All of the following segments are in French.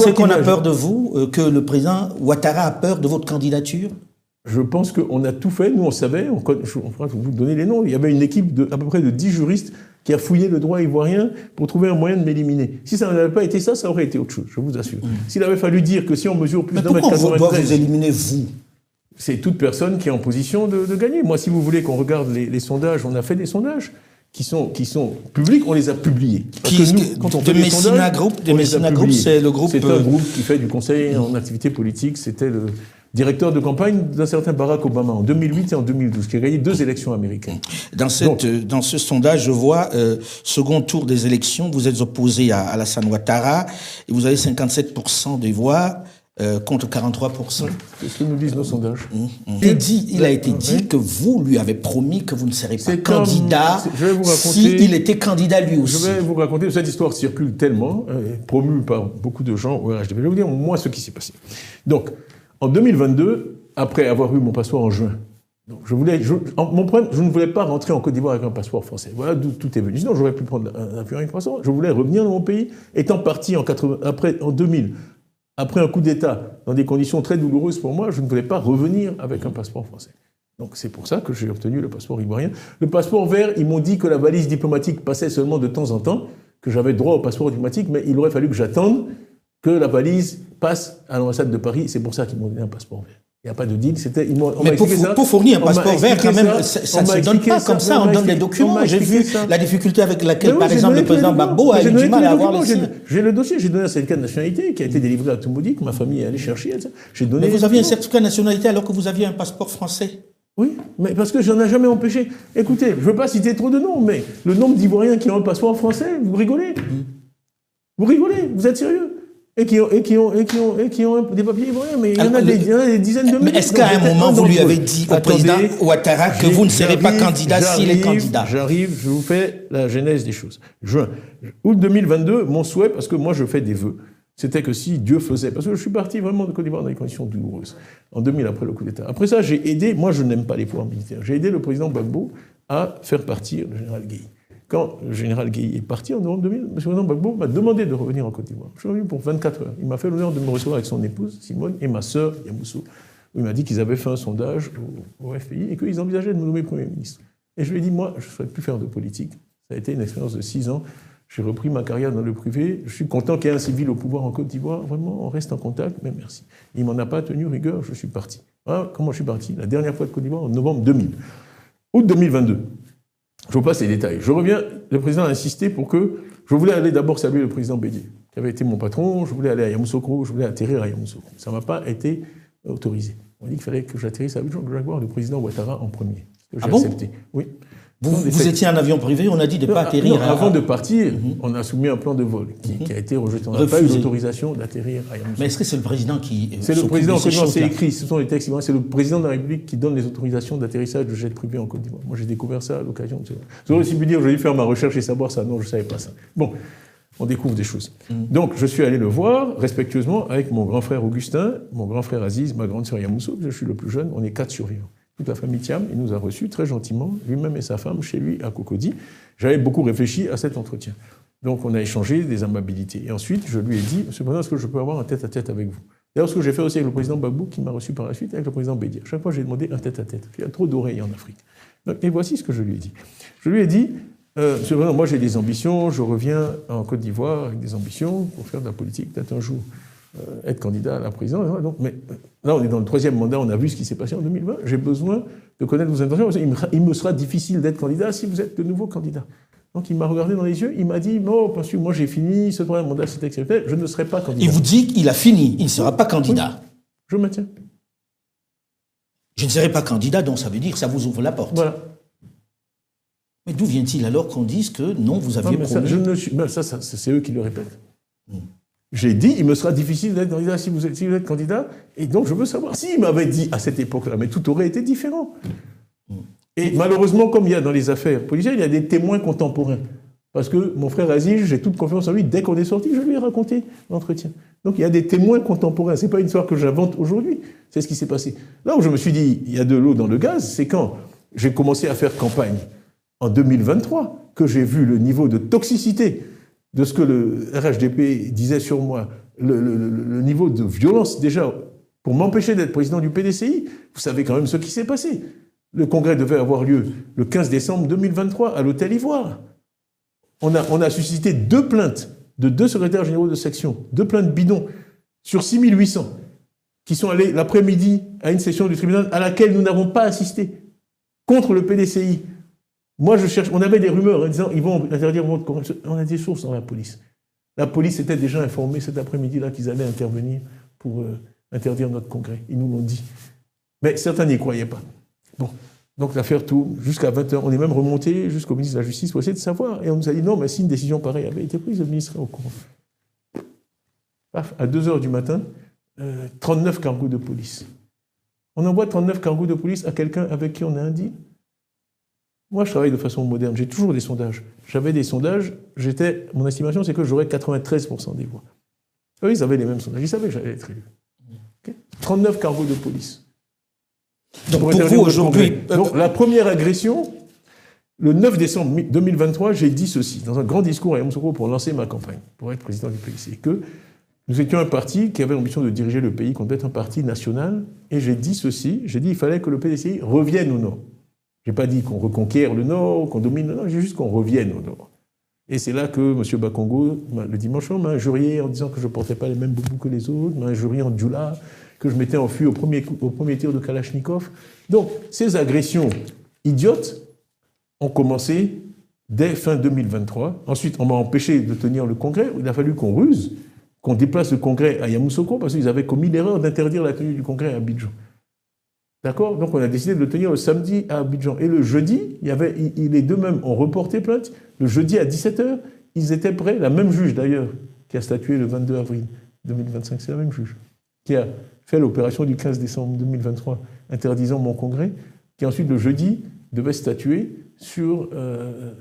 C'est qu'on a peur de vous, que le président Ouattara a peur de votre candidature? Je pense qu'on a tout fait. Nous, on savait, je vais vous donner les noms. Il y avait une équipe à peu près de 10 juristes qui a fouillé le droit ivoirien pour trouver un moyen de m'éliminer. Si ça n'avait pas été ça, ça aurait été autre chose, je vous assure. S'il avait fallu dire que si on mesure plus d'un mètre 93... Mais pourquoi on doit vous éliminer, vous? C'est toute personne qui est en position de gagner. Moi, si vous voulez qu'on regarde les sondages, on a fait des sondages qui sont publics, on les a publiés. Quand on fait des sondages, Messina Group, c'est le groupe... C'est un groupe qui fait du conseil en activité politique. C'était le directeur de campagne d'un certain Barack Obama en 2008 et en 2012, qui a gagné 2 élections américaines. Dans ce sondage, je vois, second tour des élections, vous êtes opposé à Alassane Ouattara, et vous avez 57% des voix contre 43%. C'est ce que nous disent nos sondages. Il a été dit que vous lui avez promis que vous ne serez pas candidat s'il était candidat lui aussi. Je vais vous raconter, cette histoire circule tellement, promue par beaucoup de gens au RHDP. Je vais vous dire, moi, ce qui s'est passé. Donc, en 2022, après avoir eu mon passeport en juin, donc je ne voulais pas rentrer en Côte d'Ivoire avec un passeport français. Voilà d'où tout est venu. Sinon, j'aurais pu prendre un avion avec un passeport. Je voulais revenir dans mon pays, étant parti en 2000, après un coup d'État, dans des conditions très douloureuses pour moi, je ne voulais pas revenir avec un passeport français. Donc c'est pour ça que j'ai obtenu le passeport ivoirien. Le passeport vert, ils m'ont dit que la valise diplomatique passait seulement de temps en temps, que j'avais droit au passeport diplomatique, mais il aurait fallu que j'attende que la valise passe à l'ambassade de Paris. C'est pour ça qu'ils m'ont donné un passeport vert. Il n'y a pas de deal. Mais pour fournir un passeport vert, quand même, ça ne se donne pas comme ça, on donne des documents. J'ai vu la difficulté avec laquelle, par exemple, le président Gbagbo a eu du mal à avoir le sien. J'ai le dossier, j'ai donné un certificat de nationalité qui a été délivré à Toumoudi, que ma famille est allée chercher. Mais vous aviez un certificat de nationalité alors que vous aviez un passeport français? Oui, mais parce que j'en ai jamais empêché. Écoutez, je ne veux pas citer trop de noms, mais le nombre d'Ivoiriens qui ont un passeport français, vous rigolez. Vous rigolez, vous êtes sérieux? Et qui ont des papiers ivoiriens, mais il y en a des dizaines de milliers. Mais est-ce qu'à un moment, vous lui avez dit au président Ouattara que vous ne serez pas candidat s'il est candidat? J'arrive, je vous fais la genèse des choses. Août 2022, mon souhait, parce que moi je fais des vœux, c'était que si Dieu faisait, parce que je suis parti vraiment de Côte d'Ivoire dans des conditions douloureuses, en 2000 après le coup d'État. Après ça, j'ai aidé, moi je n'aime pas les pouvoirs militaires, j'ai aidé le président Gbagbo à faire partir le général Guèye. Quand le général Guèye est parti en novembre 2000, M. Président Gbagbo m'a demandé de revenir en Côte d'Ivoire. Je suis revenu pour 24 heures. Il m'a fait l'honneur de me recevoir avec son épouse, Simone, et ma sœur, Yamousso. Il m'a dit qu'ils avaient fait un sondage au FPI et qu'ils envisageaient de me nommer Premier ministre. Et je lui ai dit, moi, je ne souhaite plus faire de politique. Ça a été une expérience de 6 ans. J'ai repris ma carrière dans le privé. Je suis content qu'il y ait un civil au pouvoir en Côte d'Ivoire. Vraiment, on reste en contact, mais merci. Il ne m'en a pas tenu rigueur, je suis parti. Voilà comment je suis parti. La dernière fois de Côte d'Ivoire, en novembre 2000. Août 2022. Je vous passe les détails. Je reviens, le président a insisté pour que... Je voulais aller d'abord saluer le président Bédié, qui avait été mon patron, je voulais aller à Yamoussoukro, je voulais atterrir à Yamoussoukro. Ça ne m'a pas été autorisé. On dit qu'il fallait que j'atterrisse à Abidjan, que j'aille voir le président Ouattara en premier. J'ai accepté. Oui. Vous étiez en avion privé, on a dit de ne pas atterrir. Non, avant de partir, on a soumis un plan de vol qui a été rejeté. On n'a pas eu l'autorisation d'atterrir à Yamoussoukro. Mais est-ce que c'est le président qui... C'est le président, c'est écrit, ce sont les textes, c'est le président de la République qui donne les autorisations d'atterrissage de jets privés en Côte d'Ivoire. Moi, j'ai découvert ça à l'occasion de ça. J'aurais aussi pu dire, j'ai dû faire ma recherche et savoir ça. Non, je ne savais pas ça. Bon, on découvre des choses. Donc, je suis allé le voir, respectueusement, avec mon grand frère Augustin, mon grand frère Aziz, ma grande sœur Yamousso, je suis le plus jeune, on est 4 survivants. Toute la famille Thiam, il nous a reçus très gentiment, lui-même et sa femme, chez lui à Cocody. J'avais beaucoup réfléchi à cet entretien. Donc on a échangé des amabilités. Et ensuite, je lui ai dit, Monsieur le Président, est-ce que je peux avoir un tête-à-tête avec vous? D'ailleurs, ce que j'ai fait aussi avec le président Gbagbo, qui m'a reçu par la suite, avec le président Bédié. Chaque fois, j'ai demandé un tête-à-tête. Il y a trop d'oreilles en Afrique. Donc, et voici ce que je lui ai dit. Je lui ai dit, Monsieur le Président, moi j'ai des ambitions, je reviens en Côte d'Ivoire avec des ambitions pour faire de la politique, peut-être un jour. Être candidat à la présidence. Donc, mais là, on est dans le 3e mandat, on a vu ce qui s'est passé en 2020. J'ai besoin de connaître vos intentions. Il me sera difficile d'être candidat si vous êtes de nouveau candidat. Donc il m'a regardé dans les yeux, il m'a dit, non, parce que moi j'ai fini, ce 3e mandat c'est exceptionnel, je ne serai pas candidat. Il vous dit qu'il a fini, il ne sera pas candidat. Oui, je maintiens. Je ne serai pas candidat, donc ça veut dire que ça vous ouvre la porte. Voilà. Mais d'où vient-il alors qu'on dise que non, vous aviez promis... Ça, c'est eux qui le répètent. J'ai dit, il me sera difficile d'être candidat si vous êtes candidat, et donc je veux savoir. S'il m'avait dit à cette époque-là, mais tout aurait été différent. Et malheureusement, comme il y a dans les affaires policières, il y a des témoins contemporains. Parce que mon frère Aziz, j'ai toute confiance en lui, dès qu'on est sorti, je lui ai raconté l'entretien. Donc il y a des témoins contemporains, c'est pas une histoire que j'invente aujourd'hui, c'est ce qui s'est passé. Là où je me suis dit, il y a de l'eau dans le gaz, c'est quand j'ai commencé à faire campagne en 2023, que j'ai vu le niveau de toxicité de ce que le RHDP disait sur moi, le niveau de violence, déjà, pour m'empêcher d'être président du PDCI, vous savez quand même ce qui s'est passé. Le congrès devait avoir lieu le 15 décembre 2023 à l'Hôtel Ivoire. On a suscité 2 plaintes de 2 secrétaires généraux de section, 2 plaintes bidons sur 6800 qui sont allés l'après-midi à une session du tribunal à laquelle nous n'avons pas assisté contre le PDCI. Moi, on avait des rumeurs en disant ils vont interdire votre congrès. On a des sources dans la police. La police était déjà informée cet après-midi-là qu'ils allaient intervenir pour interdire notre congrès. Ils nous l'ont dit. Mais certains n'y croyaient pas. Bon. Donc l'affaire tourne jusqu'à 20h. On est même remonté jusqu'au ministre de la Justice pour essayer de savoir. Et on nous a dit non, mais si une décision pareille avait été prise, le ministre serait au courant. Paf, à 2h du matin, 39 cargos de police. On envoie 39 cargos de police à quelqu'un avec qui on a un deal. Moi, je travaille de façon moderne. J'ai toujours des sondages. J'avais des sondages. Mon estimation, c'est que j'aurais 93% des voix. Eux, ils avaient les mêmes sondages. Ils savaient que j'allais être élu. Okay. 39 cargos de police. Donc pour vous, aujourd'hui... Donc la première agression, le 9 décembre 2023, j'ai dit ceci, dans un grand discours à Yamoussoukro pour lancer ma campagne, pour être président du PDCI, que nous étions un parti qui avait l'ambition de diriger le pays, qu'on devait être un parti national, et j'ai dit ceci, j'ai dit qu'il fallait que le PDCI revienne au Nord. Je n'ai pas dit qu'on reconquiert le Nord, qu'on domine le Nord, j'ai juste qu'on revienne au Nord. Et c'est là que M. Bakongo, le dimanche soir, m'a injurié en disant que je ne portais pas les mêmes boubous que les autres, m'a injurié en djoula, que je m'étais enfui au premier tir de Kalachnikov. Donc, ces agressions idiotes ont commencé dès fin 2023. Ensuite, on m'a empêché de tenir le congrès. Il a fallu qu'on ruse, qu'on déplace le congrès à Yamoussoukro, parce qu'ils avaient commis l'erreur d'interdire la tenue du congrès à Abidjan. D'accord ? Donc, on a décidé de le tenir le samedi à Abidjan. Et le jeudi, les deux mêmes ont reporté plainte. Le jeudi à 17h, ils étaient prêts. La même juge, d'ailleurs, qui a statué le 22 avril 2025, c'est la même juge, qui a fait l'opération du 15 décembre 2023, interdisant mon congrès, qui ensuite, le jeudi, devait statuer sur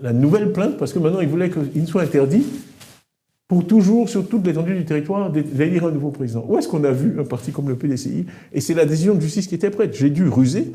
la nouvelle plainte, parce que maintenant, il voulait qu'il soit interdit pour toujours, sur toute l'étendue du territoire, d'élire un nouveau président. Où est-ce qu'on a vu un parti comme le PDCI? Et c'est la décision de justice qui était prête. J'ai dû ruser.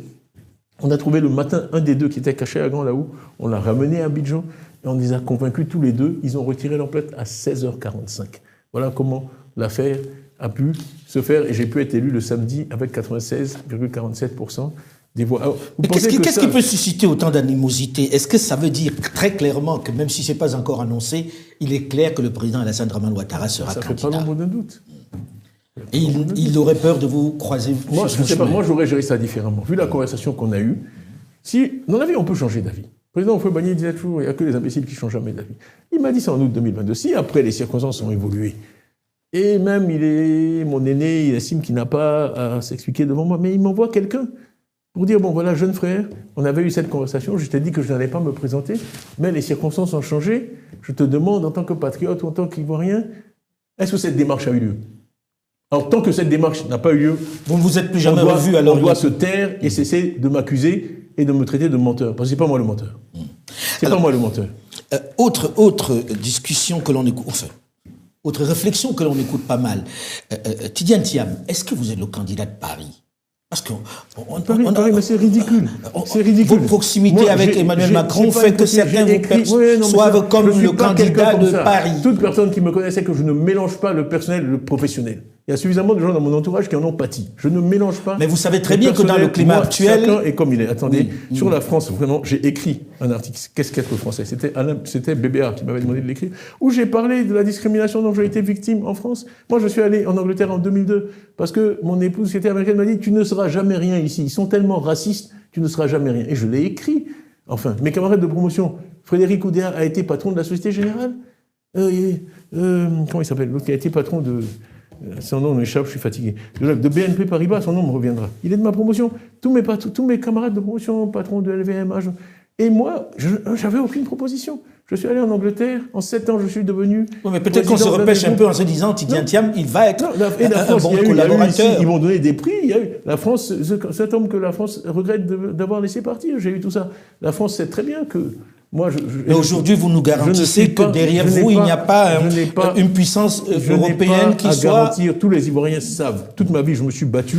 On a trouvé le matin un des deux qui était caché à Grand-Laou. On l'a ramené à Abidjan et on les a convaincus tous les deux. Ils ont retiré leur plainte à 16h45. Voilà comment l'affaire a pu se faire et j'ai pu être élu le samedi avec 96,47% des voix. Alors, qu'est-ce qui peut susciter autant d'animosité? Est-ce que ça veut dire très clairement que même si ce n'est pas encore annoncé, il est clair que le président Alassane Dramane Ouattara sera candidat? Ça fait pas l'ombre d'un doute. Et il aurait peur de vous croiser? Moi, je ne sais pas. Moi, j'aurais géré ça différemment. Vu la conversation qu'on a eue, si, dans la vie, on peut changer d'avis. Le président Houphouët-Boigny disait toujours, il n'y a que les imbéciles qui ne changent jamais d'avis. Il m'a dit ça en août 2022. Si après, les circonstances ont évolué, et même mon aîné, il estime qu'il n'a pas à s'expliquer devant moi, mais il m'envoie quelqu'un pour dire, bon voilà, jeune frère, on avait eu cette conversation, je t'ai dit que je n'allais pas me présenter, mais les circonstances ont changé, je te demande en tant que patriote ou en tant qu'Ivoirien, est-ce que cette démarche a eu lieu? Alors tant que cette démarche n'a pas eu lieu, vous ne vous êtes plus jamais revu, alors on doit se taire et cesser de m'accuser et de me traiter de menteur, parce que c'est pas moi le menteur. C'est pas moi le menteur. Autre discussion que l'on écoute, enfin, autre réflexion que l'on écoute pas mal. Tidiane Thiam, est-ce que vous êtes le candidat de Paris? Parce que Paris, mais c'est ridicule. C'est ridicule. Votre proximité avec Emmanuel Macron fait que certains vous perçoivent comme le candidat de Paris. Toute personne qui me connaît sait que je ne mélange pas le personnel et le professionnel. Il y a suffisamment de gens dans mon entourage qui en ont pâti. Je ne mélange pas. Mais vous savez très bien que dans le climat actuel... Chacun est comme il est. Attendez, sur la France, vraiment, j'ai écrit un article. Qu'est-ce qu'être le français? C'était BBA qui m'avait demandé de l'écrire. Où j'ai parlé de la discrimination dont j'ai été victime en France. Moi, je suis allé en Angleterre en 2002 parce que mon épouse, qui était américaine, m'a dit « Tu ne seras jamais rien ici. Ils sont tellement racistes, tu ne seras jamais rien. » Et je l'ai écrit. Enfin, mes camarades de promotion, Frédéric Oudéa a été patron de la Société Générale. Comment il s'appelle? L'autre qui a été patron de... Son nom m'échappe, je suis fatigué. De BNP Paribas, son nom me reviendra. Il est de ma promotion. Tous mes camarades de promotion, patrons de LVMH. Et moi, j'avais aucune proposition. Je suis allé en Angleterre. En 7 ans, je suis devenu... Oui, mais peut-être qu'on se repêche un peu en se disant, Tidiane Thiam, il va être un bon collaborateur. Ils m'ont donné des prix. Il y a eu la France, cet homme que la France regrette d'avoir laissé partir. J'ai eu tout ça. La France sait très bien que... Mais aujourd'hui, vous nous garantissez que derrière vous, il n'y a pas une puissance européenne qui soit... garantir, tous les Ivoiriens savent. Toute ma vie, je me suis battu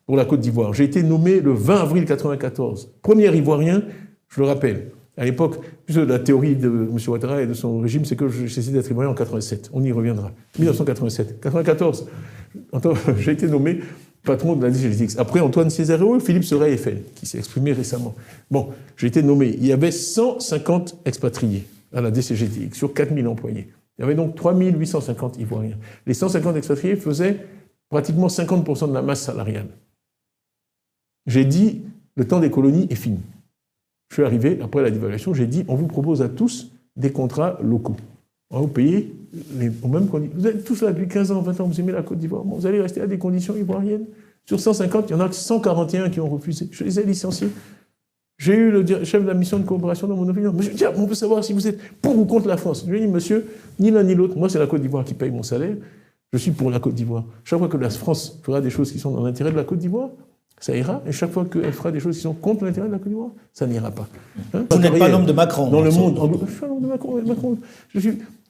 pour la Côte d'Ivoire. J'ai été nommé le 20 avril 1994. Premier Ivoirien, je le rappelle, À l'époque, la théorie de M. Ouattara et de son régime, c'est que j'ai cessé d'être ivoirien en 87. On y reviendra. 1987. 94, j'ai été nommé patron de la DGTX. Après Antoine Césaréo, Philippe Sorel-Eiffel, qui s'est exprimé récemment. Bon, j'ai été nommé. Il y avait 150 expatriés à la DCGTX sur 4000 employés. Il y avait donc 3850 Ivoiriens. Les 150 expatriés faisaient pratiquement 50% de la masse salariale. J'ai dit, le temps des colonies est fini. Je suis arrivé, après la dévaluation, j'ai dit, on vous propose à tous des contrats locaux. On va vous payer aux mêmes conditions. Vous êtes tous là depuis 15 ans, 20 ans, vous aimez la Côte d'Ivoire. Bon, vous allez rester à des conditions ivoiriennes. Sur 150, il y en a 141 qui ont refusé. Je les ai licenciés. J'ai eu le chef de la mission de coopération dans mon opinion. Mais je dis, on peut savoir si vous êtes pour ou contre la France. Je lui ai dit, monsieur, ni l'un ni l'autre. Moi, c'est la Côte d'Ivoire qui paye mon salaire. Je suis pour la Côte d'Ivoire. Chaque fois que la France fera des choses qui sont dans l'intérêt de la Côte d'Ivoire, ça ira. Et chaque fois qu'elle fera des choses qui sont contre l'intérêt de la Côte d'Ivoire, ça n'ira pas. Hein, vous n'êtes pas l'homme de Macron. Dans le monde. Je suis un homme de Macron.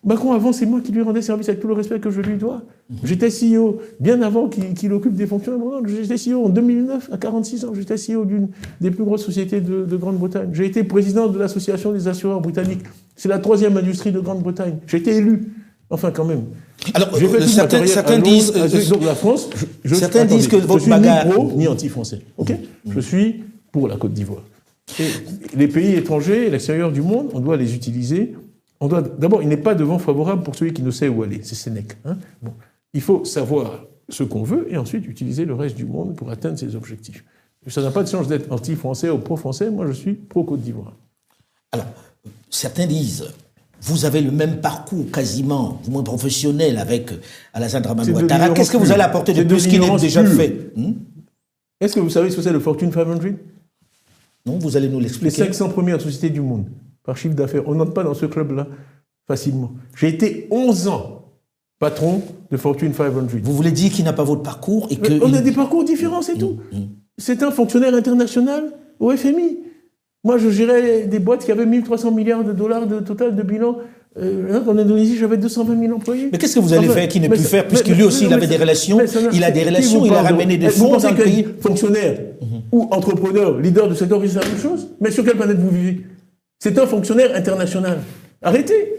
Macron, avant, c'est moi qui lui rendais service avec tout le respect que je lui dois. J'étais CEO bien avant qu'il occupe des fonctions importantes. J'étais CEO en 2009, à 46 ans. J'étais CEO d'une des plus grosses sociétés de Grande-Bretagne. J'ai été président de l'association des assureurs britanniques. C'est la 3e industrie de Grande-Bretagne. J'ai été élu. Enfin, quand même. Alors, certains disent... donc la France, certains disent que votre bagarre... Je suis ni pro, ni anti-français. OK ? Je suis pour la Côte d'Ivoire. Et les pays étrangers, l'extérieur du monde, on doit les utiliser. D'abord, il n'est pas de vent favorable pour celui qui ne sait où aller. C'est Sénèque. Hein, bon. Il faut savoir ce qu'on veut et ensuite utiliser le reste du monde pour atteindre ses objectifs. Ça n'a pas de chance d'être anti-français ou pro-français. Moi, je suis pro-Côte d'Ivoire. Alors, certains disent... Vous avez le même parcours quasiment, du moins professionnel, avec Alassane Dramane Ouattara. Qu'est-ce que vous allez apporter de plus qu'il n'est déjà fait? Est-ce que vous savez ce que c'est le Fortune 500? Non, vous allez nous l'expliquer. Les 500 premières sociétés du monde, par chiffre d'affaires. On n'entre pas dans ce club-là facilement. J'ai été 11 ans patron de Fortune 500. Vous voulez dire qu'il n'a pas votre parcours et que... On a des parcours différents, c'est tout. C'est un fonctionnaire international au FMI. Moi, je gérais des boîtes qui avaient 1300 milliards de dollars de total de bilan. En Indonésie, j'avais 220 000 employés. Mais qu'est-ce que vous allez faire qu'il ne peut faire, puisque lui aussi, il avait des relations, il a des relations, il a ramené des fonds dans le pays. Fonctionnaire ou entrepreneur, leader du secteur, c'est la même chose. Mais sur quelle planète vous vivez? C'est un fonctionnaire international. Arrêtez.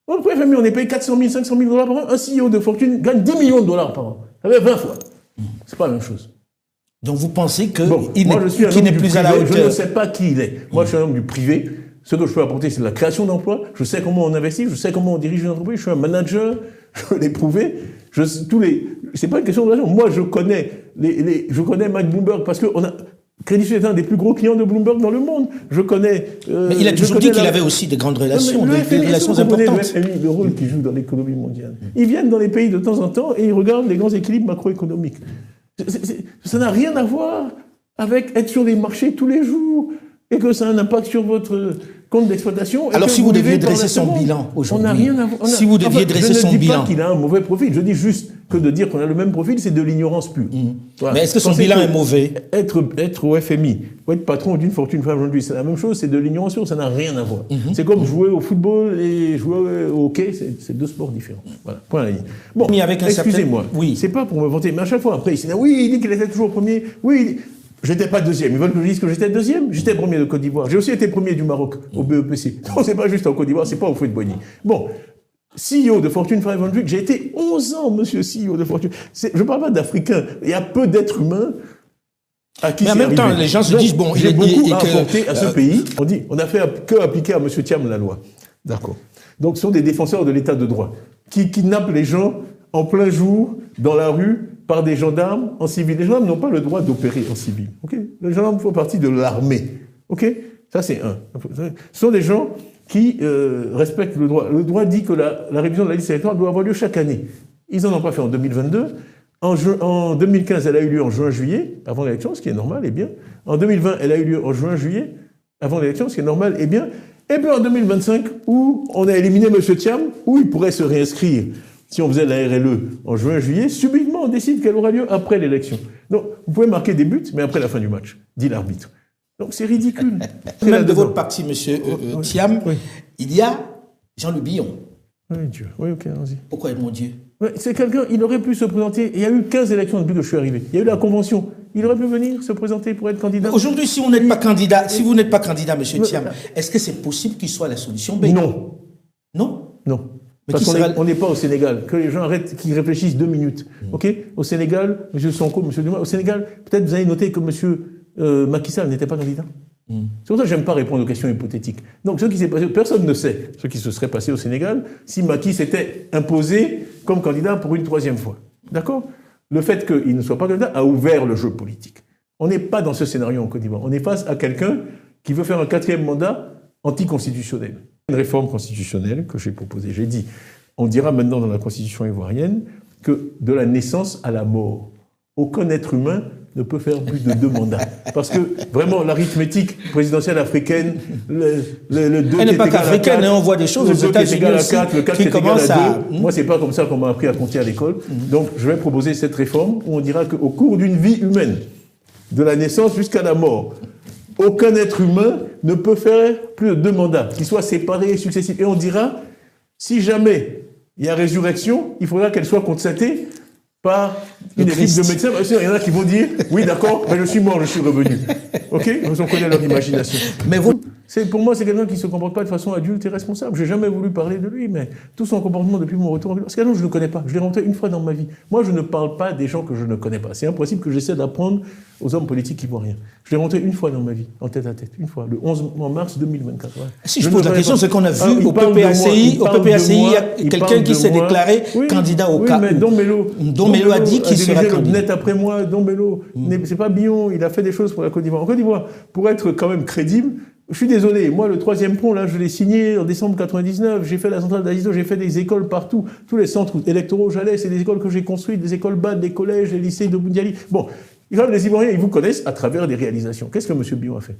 Au FMI, on est payé 400 000, 500 000 dollars par an. Un CEO de fortune gagne 10 millions de dollars par an. Ça fait 20 fois. C'est pas la même chose. Donc vous pensez qu'il n'est plus à la hauteur? Je ne sais pas qui il est. Moi, je suis un homme du privé. Ce que je peux apporter, c'est de la création d'emplois. Je sais comment on investit, je sais comment on dirige une entreprise. Je suis un manager, je l'ai prouvé. C'est pas une question de relation. Moi, je connais Mike Bloomberg parce que Crédit Suisse est un des plus gros clients de Bloomberg dans le monde. Je connais... Mais il a toujours dit qu'il avait aussi des grandes relations, des relations importantes. Le FMI, le rôle qu'il joue dans l'économie mondiale. Ils viennent dans les pays de temps en temps et ils regardent les grands équilibres macroéconomiques. Ça n'a rien à voir avec être sur les marchés tous les jours et que ça a un impact sur votre compte d'exploitation. Alors si vous deviez dresser son bilan aujourd'hui, on n'a rien à voir. Si vous deviez dresser son bilan... Je ne dis pas qu'il a un mauvais profil, je dis juste que de dire qu'on a le même profil, c'est de l'ignorance pure. Voilà. Mais est-ce que son bilan est mauvais? Être au FMI, ou être patron d'une Fortune 500, c'est la même chose, c'est de l'ignorance pure, ça n'a rien à voir. C'est comme jouer au football et jouer au hockey, c'est deux sports différents. Voilà, point à la ligne. Bon, excusez-moi, c'est pas pour me vanter, mais à chaque fois après, il dit qu'il était toujours premier, j'étais pas deuxième. Ils veulent que je dise que j'étais deuxième? J'étais premier de Côte d'Ivoire. J'ai aussi été premier du Maroc au BEPC. Donc c'est pas juste en Côte d'Ivoire, c'est pas au Fouet-de-Boigny. Bon, CEO de Fortune 500, j'ai été 11 ans, monsieur CEO de Fortune. Je parle pas d'Africains. Il y a peu d'êtres humains à qui c'est arrivé. Mais en même temps, les gens se disent, bon, j'ai beaucoup apporté à ce pays. On a fait que appliquer à monsieur Thiam la loi. D'accord. Donc ce sont des défenseurs de l'état de droit qui kidnappent les gens en plein jour, dans la rue, par des gendarmes en civil. Les gendarmes n'ont pas le droit d'opérer en civil. Okay, les gendarmes font partie de l'armée. Okay, ça, c'est un. Ce sont des gens qui respectent le droit. Le droit dit que la révision de la liste électorale doit avoir lieu chaque année. Ils n'en ont pas fait en 2022. En 2015, elle a eu lieu en juin-juillet, avant l'élection, ce qui est normal et bien. En 2020, elle a eu lieu en juin-juillet, avant l'élection, ce qui est normal et bien. Et puis en 2025, où on a éliminé M. Thiam, où il pourrait se réinscrire. Si on faisait la RLE en juin-juillet, subitement on décide qu'elle aura lieu après l'élection. Donc vous pouvez marquer des buts, mais après la fin du match, dit l'arbitre. Donc c'est ridicule. Même de votre parti, monsieur Thiam, il y a Jean-Louis Billon. Oui, Dieu. Oui, ok, allons-y. Pourquoi, mon Dieu? C'est quelqu'un, il aurait pu se présenter. Il y a eu 15 élections depuis que je suis arrivé. Il y a eu la convention. Il aurait pu venir se présenter pour être candidat. Aujourd'hui, si vous n'êtes pas candidat, M. Thiam, est-ce que c'est possible qu'il soit la solution B? Non. Non? Non. Parce qu'on n'est pas au Sénégal. Que les gens arrêtent, qu'ils réfléchissent 2 minutes. OK? Au Sénégal, M. Sonko, M. Duma, au Sénégal, peut-être vous avez noté que M. Macky Sall n'était pas candidat. C'est pour ça que j'aime pas répondre aux questions hypothétiques. Donc, ce qui s'est passé, personne ne sait ce qui se serait passé au Sénégal si Macky s'était imposé comme candidat pour une 3e fois. D'accord? Le fait qu'il ne soit pas candidat a ouvert le jeu politique. On n'est pas dans ce scénario en Côte d'Ivoire. On est face à quelqu'un qui veut faire un 4e mandat anticonstitutionnel. Une réforme constitutionnelle que j'ai proposée. J'ai dit, on dira maintenant dans la constitution ivoirienne que de la naissance à la mort, aucun être humain ne peut faire plus de 2 mandats. Parce que, vraiment, l'arithmétique présidentielle africaine, le 2 Elle n'est pas qu'africaine, on voit des choses aux États-Unis aussi le 4 qui commencent à... Moi, c'est pas comme ça qu'on m'a appris à compter à l'école. Donc, je vais proposer cette réforme où on dira qu'au cours d'une vie humaine, de la naissance jusqu'à la mort, aucun être humain ne peut faire plus de 2 mandats, qu'ils soient séparés et successifs. Et on dira, si jamais il y a résurrection, il faudra qu'elle soit constatée par une équipe de médecins. Il y en a qui vont dire, oui, d'accord, mais je suis mort, je suis revenu. OK? On connaît leur imagination. Mais vous... Pour moi, c'est quelqu'un qui ne se comporte pas de façon adulte et responsable. Je n'ai jamais voulu parler de lui, mais tout son comportement depuis mon retour en ville. Parce que je ne le connais pas. Je l'ai rencontré une fois dans ma vie. Moi, je ne parle pas des gens que je ne connais pas. C'est un principe que j'essaie d'apprendre aux hommes politiques ivoiriens. Je l'ai rencontré une fois dans ma vie, en tête à tête. Une fois, le 11 mars 2024. Ouais. Si je pose la question, c'est qu'on a vu au PPACI, il y a quelqu'un qui s'est déclaré candidat au cas. Oui, mais Dombello a dit qu'il sera candidat. Net après moi, Dombello, c'est pas Billon, il a fait des choses pour la Côte d'Ivoire. En Côte d'Ivoire, pour être quand même crédible, je suis désolé, moi le 3e pont, là, je l'ai signé en décembre 99, j'ai fait la centrale d'Azizo, j'ai fait des écoles partout, tous les centres électoraux où j'allais, c'est des écoles que j'ai construites, des écoles BAD, des collèges, des lycées de Boundiali. Bon, les Ivoiriens, ils vous connaissent à travers des réalisations. Qu'est-ce que M. Billon a fait?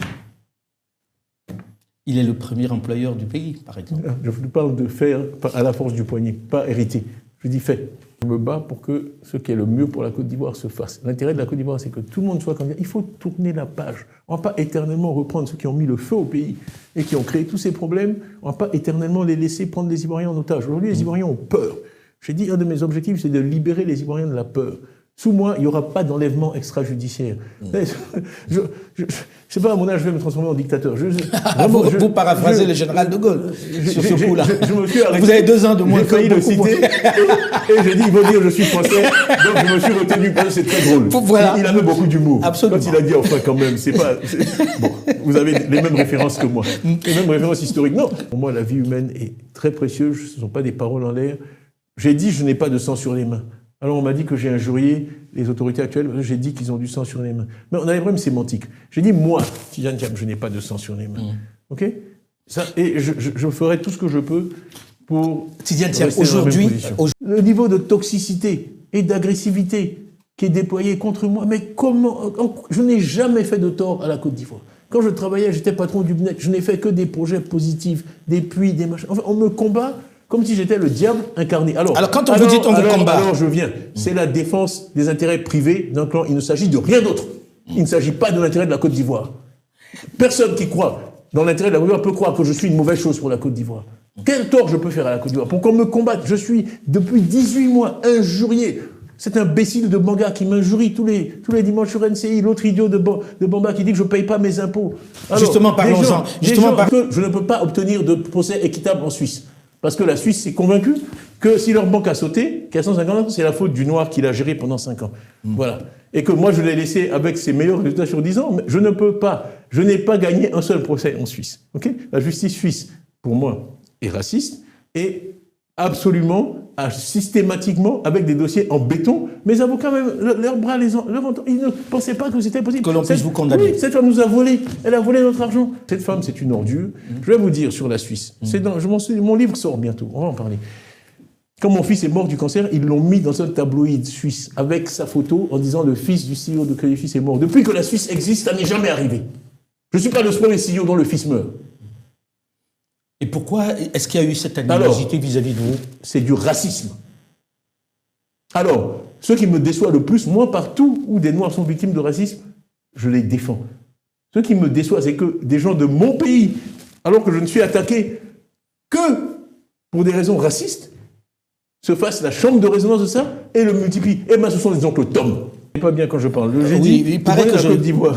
Il est le premier employeur du pays, par exemple. Je vous parle de faire à la force du poignet, pas hériter. Je dis fait. Je me bats pour que ce qui est le mieux pour la Côte d'Ivoire se fasse. L'intérêt de la Côte d'Ivoire, c'est que tout le monde soit candidat. Il faut tourner la page. On ne va pas éternellement reprendre ceux qui ont mis le feu au pays et qui ont créé tous ces problèmes. On ne va pas éternellement les laisser prendre les Ivoiriens en otage. Aujourd'hui, les Ivoiriens ont peur. J'ai dit, un de mes objectifs, c'est de libérer les Ivoiriens de la peur. Sous moi, il n'y aura pas d'enlèvement extrajudiciaire. Je sais pas, à mon âge, je vais me transformer en dictateur. Vous paraphrasez le général de Gaulle sur ce coup-là. Vous avez 2 ans de moins que failli le citer. Et j'ai dit, il va dire, je suis français. Donc je me suis retenu. C'est très drôle. Voilà. Il avait beaucoup d'humour. Absolument. Quand il a dit, enfin, quand même, bon, vous avez les mêmes références que moi. Les mêmes références historiques. Non. Pour moi, la vie humaine est très précieuse. Ce ne sont pas des paroles en l'air. J'ai dit, je n'ai pas de sang sur les mains. Alors on m'a dit que j'ai injurié les autorités actuelles, j'ai dit qu'ils ont du sang sur les mains. Mais on a des problèmes sémantiques. J'ai dit, moi, Tidjane Thiam, je n'ai pas de sang sur les mains. OK? Ça, et je ferai tout ce que je peux pour... Tidjane Thiam, aujourd'hui... Le niveau de toxicité et d'agressivité qui est déployé contre moi, mais comment... Je n'ai jamais fait de tort à la Côte d'Ivoire. Quand je travaillais, j'étais patron du BNET, je n'ai fait que des projets positifs, des puits, des machins. Enfin, on me combat comme si j'étais le diable incarné. Alors quand on vous dit on vous combat... Alors je viens. C'est la défense des intérêts privés d'un clan. Il ne s'agit de rien d'autre. Il ne s'agit pas de l'intérêt de la Côte d'Ivoire. Personne qui croit dans l'intérêt de la Côte d'Ivoire peut croire que je suis une mauvaise chose pour la Côte d'Ivoire. Quel tort je peux faire à la Côte d'Ivoire pour qu'on me combatte? Je suis, depuis 18 mois, injurié. Cet imbécile de Banga qui m'injurie tous les dimanches sur NCI, l'autre idiot de Bamba qui dit que je ne paye pas mes impôts. Alors, justement, parlons-en. Je ne peux pas obtenir de procès équitable en Suisse. Parce que la Suisse s'est convaincue que si leur banque a sauté, qu'à 150 ans, c'est la faute du noir qui l'a géré pendant 5 ans. Voilà. Et que moi, je l'ai laissé avec ses meilleurs résultats sur 10 ans, mais je ne peux pas. Je n'ai pas gagné un seul procès en Suisse. Okay? La justice suisse, pour moi, est raciste et absolument, systématiquement, avec des dossiers en béton. Mes avocats, même, leurs bras, ils ne pensaient pas que c'était possible. Que l'on puisse vous condamner. Oui, cette femme nous a volé. Elle a volé notre argent. Cette femme, c'est une ordure. Je vais vous dire sur la Suisse. Mon livre sort bientôt. On va en parler. Quand mon fils est mort du cancer, ils l'ont mis dans un tabloïd suisse avec sa photo en disant le fils du CEO de Crédit Suisse est mort. Depuis que la Suisse existe, ça n'est jamais arrivé. Je ne suis pas le premier CEO dont le fils meurt. Et pourquoi est-ce qu'il y a eu cette animosité vis-à-vis de vous? C'est du racisme. Alors, ce qui me déçoit le plus, moi, partout où des Noirs sont victimes de racisme, je les défends. Ce qui me déçoit, c'est que des gens de mon pays, alors que je ne suis attaqué que pour des raisons racistes, se fassent la chambre de résonance de ça et le multiplient. Eh bien, ce sont des oncles Tom. Pas bien quand je parle. J'ai Oui, dit, il paraît que la Côte d'Ivoire.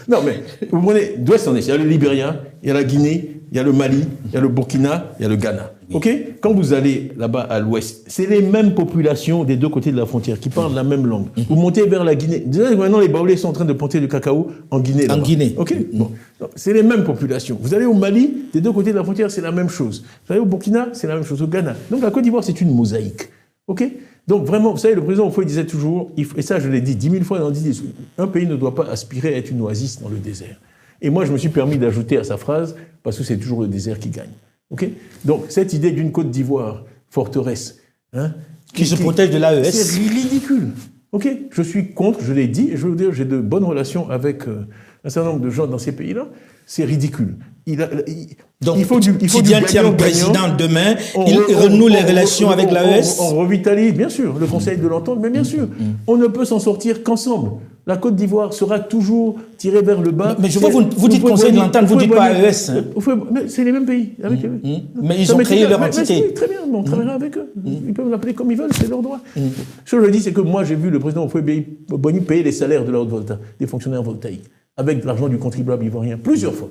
non, mais vous prenez d'ouest en est. Il y a le Libéria, il y a la Guinée, il y a le Mali, il y a le Burkina, il y a le Ghana. Ok? Quand vous allez là-bas à l'ouest, c'est les mêmes populations des deux côtés de la frontière qui parlent la même langue. Vous montez vers la Guinée. Déjà, maintenant, les Baoulés sont en train de planter du cacao en Guinée. En Guinée. Ok? Bon. C'est les mêmes populations. Vous allez au Mali, des deux côtés de la frontière, c'est la même chose. Vous allez au Burkina, c'est la même chose. Au Ghana. Donc la Côte d'Ivoire, c'est une mosaïque. Ok? Donc vraiment, vous savez, le président Houphouët disait toujours, et ça je l'ai dit 10 000 fois dans 10 discours, un pays ne doit pas aspirer à être une oasis dans le désert. Et moi, je me suis permis d'ajouter à sa phrase, parce que c'est toujours le désert qui gagne. Okay? Donc cette idée d'une Côte d'Ivoire forteresse, hein, qui se protège de l'AES, c'est ridicule. Okay? Je suis contre, je l'ai dit, et je veux dire, j'ai de bonnes relations avec un certain nombre de gens dans ces pays-là. C'est ridicule. Donc, il faut du gagnant président demain, il renoue les relations avec l'AES. On revitalise, bien sûr, le Conseil de l'Entente, mais bien sûr, on ne peut s'en sortir qu'ensemble. La Côte d'Ivoire sera toujours tirée vers le bas. Mais je vois, vous dites Conseil de l'Entente, vous dites pas AES. Hein. C'est les mêmes pays. Avec eux. Mais ils ont créé leur entité. Très bien, on travaillera avec eux. Ils peuvent l'appeler comme ils veulent, c'est leur droit. Ce que je dis, c'est que moi, j'ai vu le président Houphouët-Boigny payer les salaires de la Haute-Volta, des fonctionnaires voltaïques, avec l'argent du contribuable ivoirien, plusieurs fois.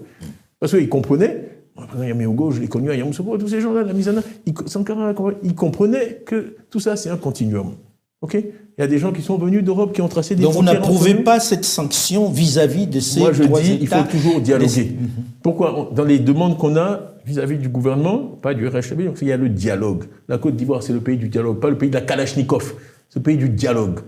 Parce qu'ils comprenaient, le président Yaméogo, je l'ai connu à Yamoussoukro, tous ces gens-là, la Misana, Sankara, ils comprenaient que tout ça, c'est un continuum. Okay? Il y a des gens qui sont venus d'Europe, qui ont tracé des frontières. Donc vous n'approuvez pas cette sanction vis-à-vis de ces trois États? Moi, je dis, il faut toujours dialoguer. Pourquoi? Dans les demandes qu'on a vis-à-vis du gouvernement, pas du RHTB, donc il y a le dialogue. La Côte d'Ivoire, c'est le pays du dialogue, pas le pays de la Kalachnikov. C'est le pays du dialogue.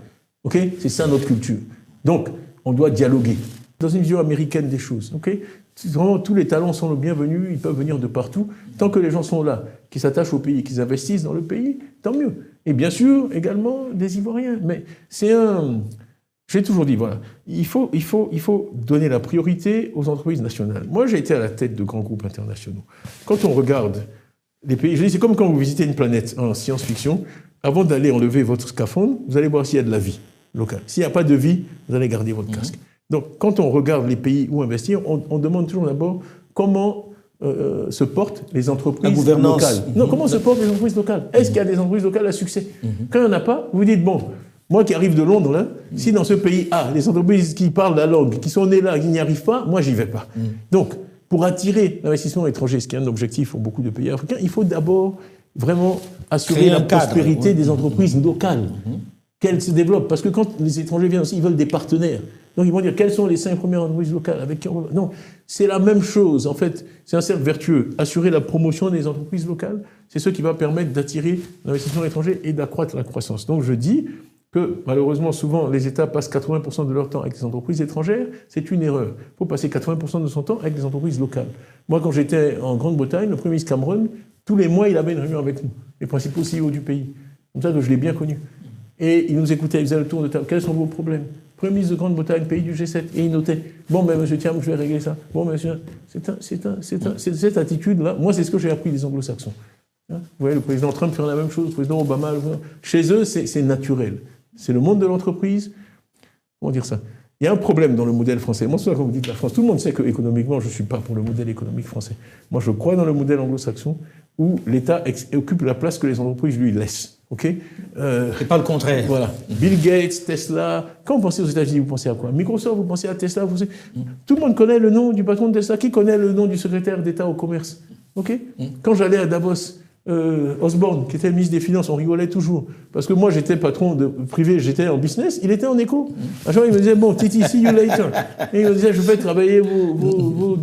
Okay? C'est ça notre culture. Donc, on doit dialoguer. Dans une vision américaine des choses. Okay? Vraiment, tous les talents sont les bienvenus, ils peuvent venir de partout. Tant que les gens sont là, qui s'attachent au pays, qu'ils investissent dans le pays, tant mieux. Et bien sûr, également, des Ivoiriens. Mais c'est un... J'ai toujours dit, voilà, il faut donner la priorité aux entreprises nationales. Moi, j'ai été à la tête de grands groupes internationaux. Quand on regarde les pays... Je dis, c'est comme quand vous visitez une planète en science-fiction. Avant d'aller enlever votre scaphandre, vous allez voir s'il y a de la vie locale. S'il n'y a pas de vie, vous allez garder votre casque. Donc, quand on regarde les pays où investir, on demande toujours d'abord comment se portent les entreprises locales. Non, comment se portent les entreprises locales? Est-ce qu'il y a des entreprises locales à succès? Quand il n'y en a pas, vous dites, bon, moi qui arrive de Londres, là, si dans ce pays A, les entreprises qui parlent la langue, qui sont nées là, qui n'y arrivent pas, moi, j'y vais pas. Donc, pour attirer l'investissement étranger, ce qui est un objectif pour beaucoup de pays africains, il faut d'abord vraiment assurer la prospérité des entreprises locales. Qu'elles se développent. Parce que quand les étrangers viennent aussi, ils veulent des partenaires. Donc ils vont dire, quelles sont les 5 premières entreprises locales avec qui on va... Non, c'est la même chose. En fait, c'est un cercle vertueux. Assurer la promotion des entreprises locales, c'est ce qui va permettre d'attirer l'investissement étranger et d'accroître la croissance. Donc je dis que, malheureusement, souvent, les États passent 80% de leur temps avec des entreprises étrangères. C'est une erreur. Il faut passer 80% de son temps avec des entreprises locales. Moi, quand j'étais en Grande-Bretagne, le Premier ministre Cameron, tous les mois, il avait une réunion avec nous, les principaux CEO du pays. Comme ça que je l'ai bien connu. Et il nous écoutait, il faisait le tour de table. Quels sont vos problèmes? Premier ministre de Grande-Bretagne, pays du G7, et il notait. Bon, ben, monsieur Thiam, je vais régler ça. Bon, monsieur, c'est cette attitude-là. Moi, c'est ce que j'ai appris des anglo-saxons. Vous voyez, le président Trump fait la même chose, le président Obama. Chez eux, c'est naturel. C'est le monde de l'entreprise. Comment dire ça? Il y a un problème dans le modèle français. Moi, c'est quand vous dites la France, tout le monde sait qu'économiquement, je ne suis pas pour le modèle économique français. Moi, je crois dans le modèle anglo-saxon où l'État occupe la place que les entreprises lui laissent. Okay, c'est pas le contraire. Voilà. Bill Gates, Tesla. Quand vous pensez aux États-Unis, vous pensez à quoi? Microsoft, vous pensez à Tesla. Tout le monde connaît le nom du patron de Tesla. Qui connaît le nom du secrétaire d'État au commerce? Ok. Quand j'allais à Davos, Osborne, qui était le ministre des Finances, on rigolait toujours. Parce que moi, j'étais patron de privé, j'étais en business, il était en éco. À chaque fois, il me disait, bon, Titi, see you later. Et il me disait, je vais travailler vos